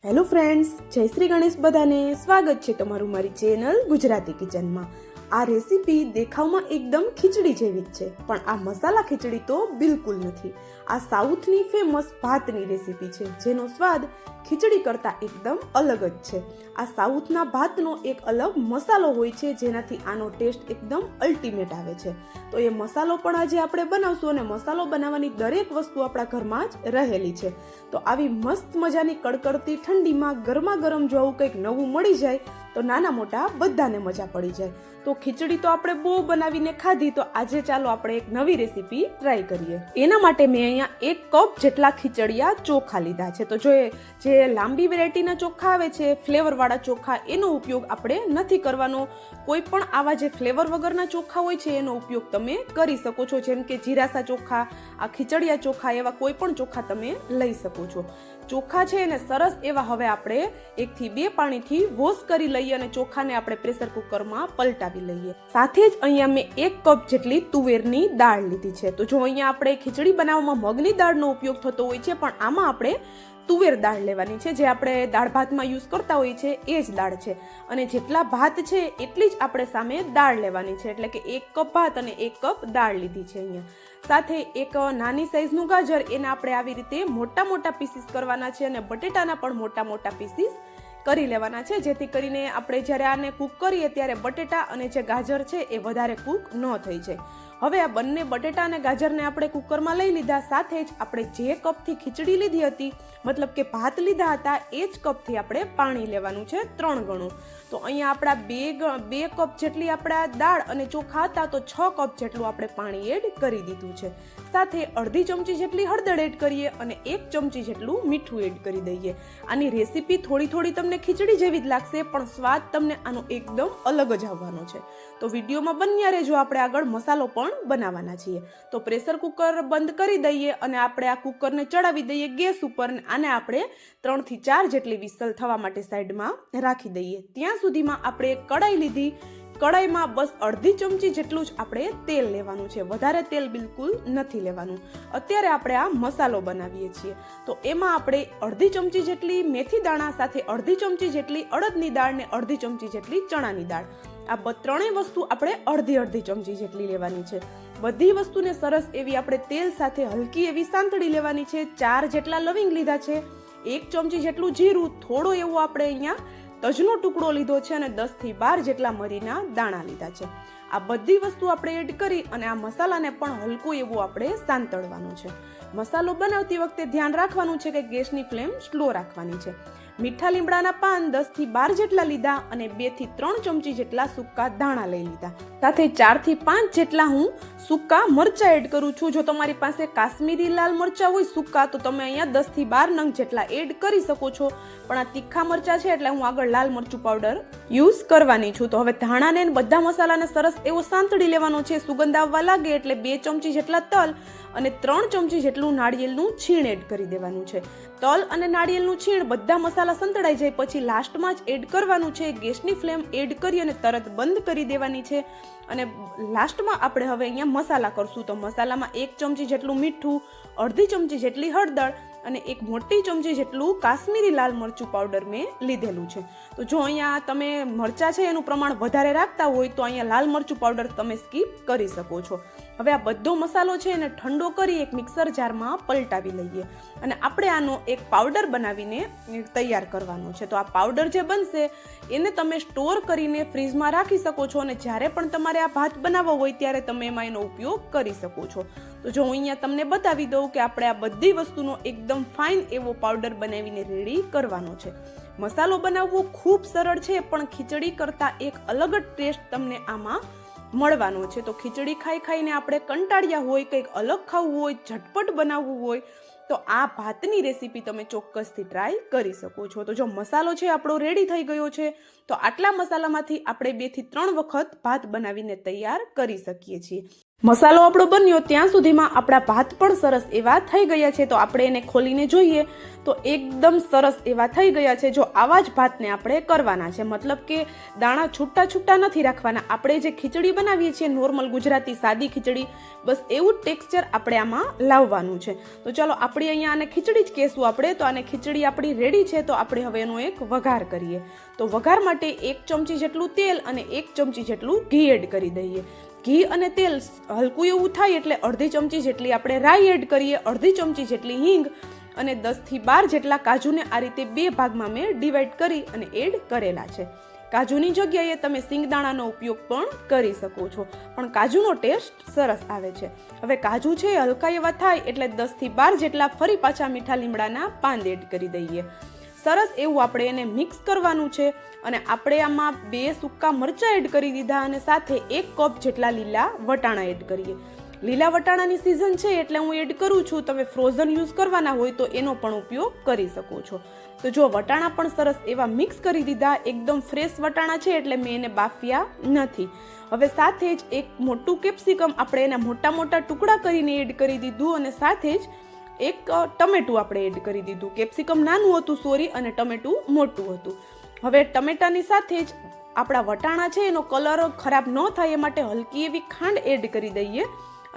Hello friends, જય શ્રી ગણેશ. બધાને સ્વાગત છે તમારું મારી ચેનલ ગુજરાતી કિચનમાં. આ રેસીપી દેખાવમાં એકદમ ખીચડી જેવી જ છે, પણ આ મસાલા ખીચડી તો બિલકુલ નથી. આ સાઉથની ફેમસ ભાતની રેસીપી છે, જેનો સ્વાદ ખીચડી કરતાં એકદમ અલગ જ છે. આ સાઉથના ભાતનો એક અલગ મસાલો હોય છે, જેનાથી આનો ટેસ્ટ એકદમ અલ્ટિમેટ આવે છે. તો એ મસાલો પણ આજે આપણે બનાવશું, અને મસાલો બનાવવાની દરેક વસ્તુ આપણા ઘરમાં જ રહેલી છે. તો આવી મસ્ત મજાની કડકડતી ઠંડીમાં ગરમા ગરમ જો આવું કંઈક નવું મળી જાય તો નાના મોટા બધાને મજા પડી જાય. તો ખીચડી તો આપણે બહુ બનાવીને ખાધી, તો આજે ચાલો આપણે એક નવી રેસીપી ટ્રાય કરીએ. એના માટે મેં અહીંયા 1 કપ જેટલા ખીચડિયા ચોખા લીધા છે. તો જે લાંબી વેરાયટીના ચોખા આવે છે, ફ્લેવર વાળા ચોખા, એનો ઉપયોગ આપણે નથી કરવાનો. કોઈ પણ આવા જે ફ્લેવર વગરના ચોખા હોય છે એનો ઉપયોગ તમે કરી શકો છો, જેમ કે જીરાસા ચોખા, આ ખીચડિયા ચોખા, એવા કોઈ પણ ચોખા તમે લઈ શકો છો. ચોખા છે એને સરસ એવા હવે આપણે 1 થી 2 પાણીથી વોશ કરી લઈએ અને ચોખાને આપણે પ્રેશર કુકરમાં પલટાવી લઈએ. સાથે જ અહીંયા મેં 1 કપ જેટલી તુવેરની દાળ લીધી છે. તો જો અહીંયા આપણે ખીચડી બનાવવામાં મગની દાળનો ઉપયોગ થતો હોય છે, પણ આમાં આપણે તુવેર દાળ લેવાની છે, જે આપણે દાળ ભાતમાં યુઝ કરતા હોઈએ છીએ એ જ દાળ છે. અને જેટલા ભાત છે એટલી જ આપણે સામે દાળ લેવાની છે, એટલે કે 1 કપ ભાત અને 1 કપ દાળ લીધી છે અહીંયા. સાથે એક નાની સાઈઝનું ગાજર, એને આપણે આવી રીતે મોટા મોટા પીસીસ કરવાના છે, અને બટેટાના પણ મોટા મોટા પીસીસ કરી લેવાના છે, જેથી કરીને આપણે જ્યારે આને કૂક કરીએ ત્યારે બટેટા અને જે ગાજર છે એ વધારે કૂક ન થઈ જાય. હવે આ બંને બટેટા અને ગાજરને આપણે કુકરમાં લઈ લીધા. સાથે જ આપણે જે કપથી ખીચડી લીધી હતી, મતલબ કે ભાત લીધા હતા, એ જ કપથી આપણે પાણી લેવાનું છે 3 ગણું. તો અહીંયા આપણા 2 કપ જેટલી આપણા દાળ અને ચોખા હતા, તો 6 કપ જેટલું આપણે પાણી એડ કરી દીધું છે. સાથે અડધી ચમચી જેટલી હળદર એડ કરીએ અને 1 ચમચી જેટલું મીઠું એડ કરી દઈએ. આની રેસીપી થોડી તમને ખીચડી જેવી જ લાગશે, પણ સ્વાદ તમને આનો એકદમ અલગ જ આવવાનો છે. તો વિડીયોમાં બન્યા રહેજો, આપણે આગળ મસાલો પણ બનાવવાના છીએ. તો પ્રેશર કુકર બંધ કરી દઈએ અને આપણે આ કુકરને ચડાવી દઈએ ગેસ ઉપર. આને આપણે 3 થી 4 જેટલી વિસલ થવા માટે સાઈડમાં રાખી દઈએ. ત્યાં સુધીમાં આપણે એક કડાઈ લીધી. કડાઈમાં બસ અડધી ચમચી જેટલું જ આપણે તેલ લેવાનું છે, વધારે તેલ બિલકુલ નથી લેવાનું. અત્યારે આપણે આ મસાલો બનાવીએ છીએ, તો એમાં આપણે અડધી ચમચી જેટલી મેથી દાણા, સાથે અડધી ચમચી જેટલી અડદની દાળ ને અડધી ચમચી જેટલી ચણાની દાળ, આ ત્રણેય વસ્તુ આપણે અડધી ચમચી જેટલી લેવાની છે. બધી વસ્તુને સરસ એવી આપણે તેલ સાથે હલકી એવી સાંતળી લેવાની છે. 4 જેટલા લવિંગ લીધા છે, 1 ચમચી જેટલું જીરું, થોડો એવો આપણે અહીંયા તજનો ટુકડો લીધો છે, અને 10 થી 12 જેટલા મરીના દાણા લીધા છે. આ બધી વસ્તુ આપણે એડ કરી અને આ મસાલાને પણ હલકું એવું આપણે સાંતળવાનું છે. મસાલો બનાવતી વખતે ધ્યાન રાખવાનું છે કે ગેસની ફ્લેમ સ્લો રાખવાની છે. મીઠા લીમડાના પાન 10 થી 12 જેટલા લીધા અને 2 થી 3 ચમચી જેટલા સૂકા ધાણા લઈ લીધા. સાથે 4 થી 5 જેટલા હું સૂકા મરચા એડ કરું છું. જો તમારી પાસે કાશ્મીરી લાલ મરચા હોય સૂકા, તો તમે અહીંયા 10 થી 12 નંગ જેટલા એડ કરી શકો છો, પણ આ તીખા મરચા છે એટલે હું આગળ લાલ મરચું પાવડર યુઝ કરવાની છું. તો હવે ધાણાને બધા મસાલાને સરસ એવો સાંતળી લેવાનો છે. સુગંધ આવવા લાગે એટલે 2 ચમચી જેટલા તલ અને 3 ચમચી જેટલું નાળિયેરનું છીણ એડ કરી દેવાનું છે. તલ અને નાળિયેરનું છીણ બધા મસાલા સંતળાઈ જાય પછી લાસ્ટમાં જ એડ કરવાનું છે. ગેસની ફ્લેમ એડ કરી અને તરત બંધ કરી દેવાની છે. અને લાસ્ટમાં આપણે હવે અહીંયા મસાલા કરશું. તો મસાલામાં 1 ચમચી જેટલું મીઠું, અડધી ચમચી જેટલી હળદર અને 1 મોટી ચમચી જેટલું કાશ્મીરી લાલ મરચું પાવડર મેં લીધેલું છે. તો જો અહીંયા તમે મરચા છે એનું પ્રમાણ વધારે રાખતા હોય તો અહીંયા લાલ મરચું પાવડર તમે સ્કીપ કરી શકો છો. હવે આ બધો મસાલો છે એને ઠંડો કરી એક મિક્સર જારમાં પલટાવી લઈએ અને આપણે આનો એક પાવડર બનાવીને તૈયાર કરવાનો છે. તો આ પાવડર જે બનશે એને તમે સ્ટોર કરીને ફ્રીજમાં રાખી શકો છો, અને જ્યારે પણ તમારે આ ભાત બનાવવો હોય ત્યારે તમે એમાં એનો ઉપયોગ કરી શકો છો. તો જો હું અહીંયા તમને બતાવી દઉં કે આપણે આ બધી વસ્તુનો એકદમ ફાઇન એવો પાવડર બનાવીને રેડી કરવાનો છે. મસાલો બનાવવો ખૂબ સરળ છે, પણ ખીચડી કરતાં એક અલગ જ ટેસ્ટ તમને આમાં મળવાનો છે. તો ખીચડી ખાઈને આપણે કંટાળ્યા હોય, કંઈક અલગ ખાવું હોય, ઝટપટ બનાવવું હોય, તો આ ભાતની રેસીપી તમે ચોક્કસથી ટ્રાય કરી શકો છો. તો જો મસાલો છે આપણો રેડી થઈ ગયો છે, તો આટલા મસાલામાંથી આપણે 2 થી 3 વખત ભાત બનાવીને તૈયાર કરી શકીએ છીએ. મસાલો આપણો બન્યો ત્યાં સુધીમાં આપણા ભાત પણ સરસ એવા થઈ ગયા છે. તો આપણે એને ખોલીને જોઈએ તો એકદમ સરસ એવા થઈ ગયા છે. જો આવા જ ભાતને આપણે કરવાના છે, મતલબ કે દાણા છૂટા છૂટા નથી રાખવાના. આપણે જે ખીચડી બનાવીએ છીએ નોર્મલ ગુજરાતી સાદી ખીચડી, બસ એવું જ ટેક્સચર આપણે આમાં લાવવાનું છે. તો ચાલો આપણે અહીંયા આને ખીચડી જ કહેશું આપણે. તો આને ખીચડી આપણી રેડી છે. તો આપણે હવે એનો એક વઘાર કરીએ. તો વઘાર માટે 1 ચમચી જેટલું તેલ અને 1 ચમચી જેટલું ઘી એડ કરી દઈએ. ઘી અને તેલ હલકું એવું થાય એટલે અડધી ચમચી જેટલી આપણે રાઈ એડ કરીએ, અડધી ચમચી જેટલી હિંગ અને 10 થી 12 જેટલા કાજુને આ રીતે 2 ભાગમાં મેં ડિવાઈડ કરી અને એડ કરેલા છે. કાજુની જગ્યાએ તમે સિંગદાણાનો ઉપયોગ પણ કરી શકો છો, પણ કાજુનો ટેસ્ટ સરસ આવે છે. હવે કાજુ છે હલકા એવા થાય એટલે 10 થી 12 જેટલા ફરી પાછા મીઠા લીમડાના પાન એડ કરી દઈએ. સરસ એવું આપણે એને મિક્સ કરવાનું છે. અને આપણે આમાં 2 સૂકા મરચાં એડ કરી દીધા અને સાથે 1 કપ જેટલા લીલા વટાણા એડ કરીએ. લીલા વટાણાની સિઝન છે એટલે હું એડ કરું છું. તમે ફ્રોઝન યુઝ કરવાના હોય તો એનો પણ ઉપયોગ કરી શકો છો. તો જો વટાણા પણ સરસ એવા મિક્સ કરી દીધા. એકદમ ફ્રેશ વટાણા છે એટલે મેં એને બાફ્યા નથી. હવે સાથે જ 1 મોટું કેપ્સિકમ આપણે એના મોટા મોટા ટુકડા કરીને એડ કરી દીધું અને સાથે જ 1 ટમેટું આપણે એડ કરી દીધું. કેપ્સિકમ નાનું હતું અને ટમેટું મોટું હતું. હવે ટમેટાની સાથે જ આપણા વટાણા છે એનો કલર ખરાબ ન થાય એ માટે હલકી એવી ખાંડ એડ કરી દઈએ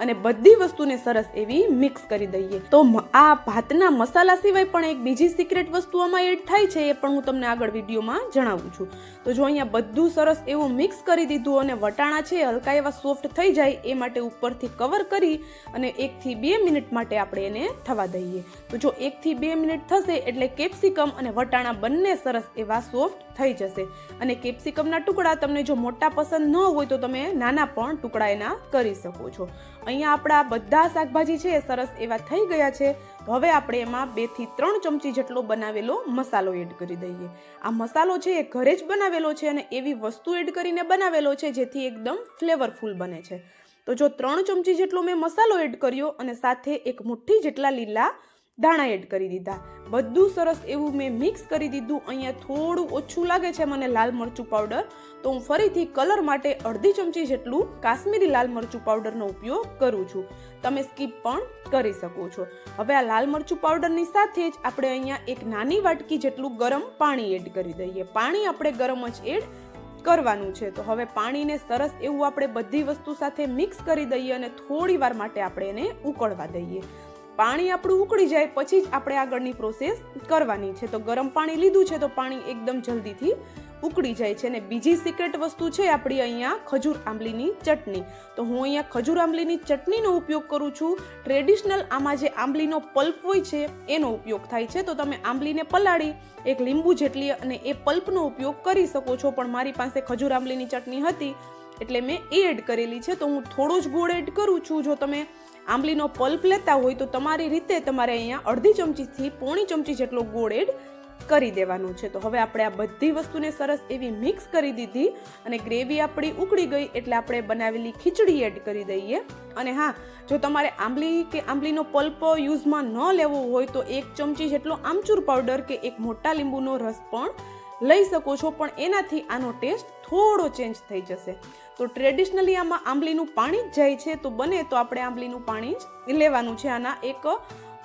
અને બધી વસ્તુને સરસ એવી મિક્સ કરી દઈએ. તો આ ભાતના મસાલા સિવાય પણ એક બીજી સિક્રેટ વસ્તુ આમાં એડ થાય છે, એ પણ હું તમને આગળ વિડીયોમાં જણાવું છું. તો જો અહીંયા બધું સરસ એવું મિક્સ કરી દીધું અને વટાણા છે હલકા એવા સોફ્ટ થઈ જાય એ માટે ઉપરથી કવર કરી અને 1 થી 2 મિનિટ માટે આપણે એને થવા દઈએ. તો જો 1 થી 2 મિનિટ થશે એટલે કેપ્સિકમ અને વટાણા બંને સરસ એવા સોફ્ટ થઈ જશે. અને કેપ્સિકમના ટુકડા તમને જો મોટા પસંદ ન હોય તો તમે નાના પણ ટુકડા એના કરી શકો છો. અહીંયા આપણા બધા શાકભાજી છે સરસ એવા થઈ ગયા છે. તો હવે આપણે એમાં 2 થી 3 ચમચી જેટલો બનાવેલો મસાલો એડ કરી દઈએ. આ મસાલો છે એ ઘરે જ બનાવેલો છે અને એવી વસ્તુ એડ કરીને બનાવેલો છે જેથી એકદમ ફ્લેવરફુલ બને છે. તો જો 3 ચમચી જેટલો મેં મસાલો એડ કર્યો અને સાથે 1 મુઠ્ઠી જેટલા લીલા દાણા એડ કરી દીધા. બધું સરસ એવું મેં મિક્સ કરી દીધું. અહીંયા થોડું ઓછું લાગે છે મને લાલ મરચું પાવડર, તો હું ફરીથી કલર માટે અડધી ચમચી જેટલું કાશ્મીરી લાલ મરચું પાવડરનો ઉપયોગ કરું છું. તમે સ્કીપ પણ કરી શકો છો. હવે આ લાલ મરચું પાવડરની સાથે જ આપણે અહીંયા 1 નાની વાટકી જેટલું ગરમ પાણી એડ કરી દઈએ. પાણી આપણે ગરમ જ એડ કરવાનું છે. તો હવે પાણીને સરસ એવું આપણે બધી વસ્તુ સાથે મિક્સ કરી દઈએ અને થોડી વાર માટે આપણે એને ઉકળવા દઈએ. પાણી આપણું ઉકળી જાય પછી જ આપણે આગળની પ્રોસેસ કરવાની છે. તો ગરમ પાણી લીધું છે તો પાણી એકદમ જલ્દીથી ઉકળી જાય છે. અને બીજી સિક્રેટ વસ્તુ છે આપણી અહીંયા ખજૂર આંબલીની ચટણી. તો હું અહીંયા ખજૂર આંબલીની ચટણીનો ઉપયોગ કરું છું. ટ્રેડિશનલ આમાં જે આંબલીનો પલ્પ હોય છે એનો ઉપયોગ થાય છે. તો તમે આંબલીને પલાળી 1 લીંબુ જેટલી અને એ પલ્પનો ઉપયોગ કરી શકો છો, પણ મારી પાસે ખજૂર આંબલીની ચટણી હતી એટલે મેં એ એડ કરેલી છે. તો હું થોડો જ ગોળ એડ કરું છું. જો તમે આંબલીનો પલ્પ લેતા હોય તો તમારી રીતે તમારે અહીંયા અડધી ચમચીથી પોણી ચમચી જેટલો ગોળ એડ કરી દેવાનું છે. તો હવે આપણે આ બધી વસ્તુને સરસ એવી મિક્સ કરી દીધી અને ગ્રેવી આપણી ઉકળી ગઈ એટલે આપણે બનાવેલી ખીચડી એડ કરી દઈએ. અને હા, જો તમારે આંબલી કે આંબલીનો પલ્પ યુઝમાં ન લેવો હોય તો 1 ચમચી જેટલો આમચૂર પાવડર કે 1 મોટા લીંબુનો રસ પણ લઈ શકો છો, પણ એનાથી આનો ટેસ્ટ થોડો ચેન્જ થઈ જશે. તો ટ્રેડિશનલી આમાં આંબલીનું પાણી જ જાય છે, તો બને તો આપણે આંબલીનું પાણી જ લેવાનું છે આના એક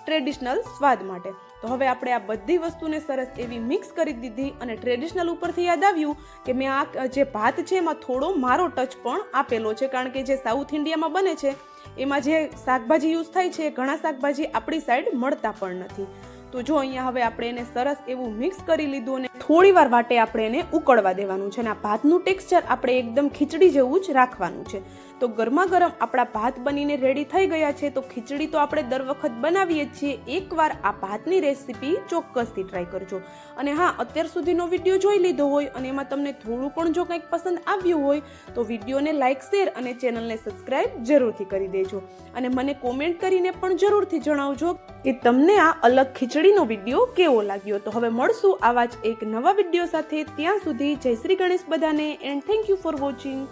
ટ્રેડિશનલ સ્વાદ માટે. તો હવે આપણે આ બધી વસ્તુને સરસ એવી મિક્સ કરી દીધી. અને ટ્રેડિશનલ ઉપરથી યાદ આવ્યું કે મેં આ જે ભાત છે એમાં થોડો મારો ટચ પણ આપેલો છે, કારણ કે જે સાઉથ ઇન્ડિયામાં બને છે એમાં જે શાકભાજી યુઝ થાય છે ઘણા શાકભાજી આપણી સાઈડ મળતા પણ નથી. તો જો અહીંયા હવે આપણે એને સરસ એવું મિક્સ કરી લીધું અને થોડી વાર માટે આપણે એને ઉકળવા દેવાનું છે. અને આ ભાતનું ટેક્સચર આપણે એકદમ ખીચડી જેવું જ રાખવાનું છે. તો ગરમા ગરમ આપણા ભાત બનીને રેડી થઈ ગયા છે. તો ખીચડી તો આપણે દર વખત બનાવીએ જ છીએ. એકવાર આ ભાતની રેસીપી ચોક્કસથી ટ્રાય કરજો. અને હા, અત્યાર સુધીનો વિડીયો જોઈ લીધો હોય અને એમાં તમને થોડું પણ જો કંઈક પસંદ આવ્યું હોય તો વિડીયોને લાઇક, શેર અને ચેનલને સબસ્ક્રાઇબ જરૂરથી કરી દેજો. અને મને કોમેન્ટ કરીને પણ જરૂરથી જણાવજો કે તમને આ અલગ ખીચડીનો વિડીયો કેવો લાગ્યો. તો હવે મળશું આવા જ એક નવા વિડીયો સાથે. ત્યાં સુધી જય શ્રી ગણેશ બધાને, and thank you for watching.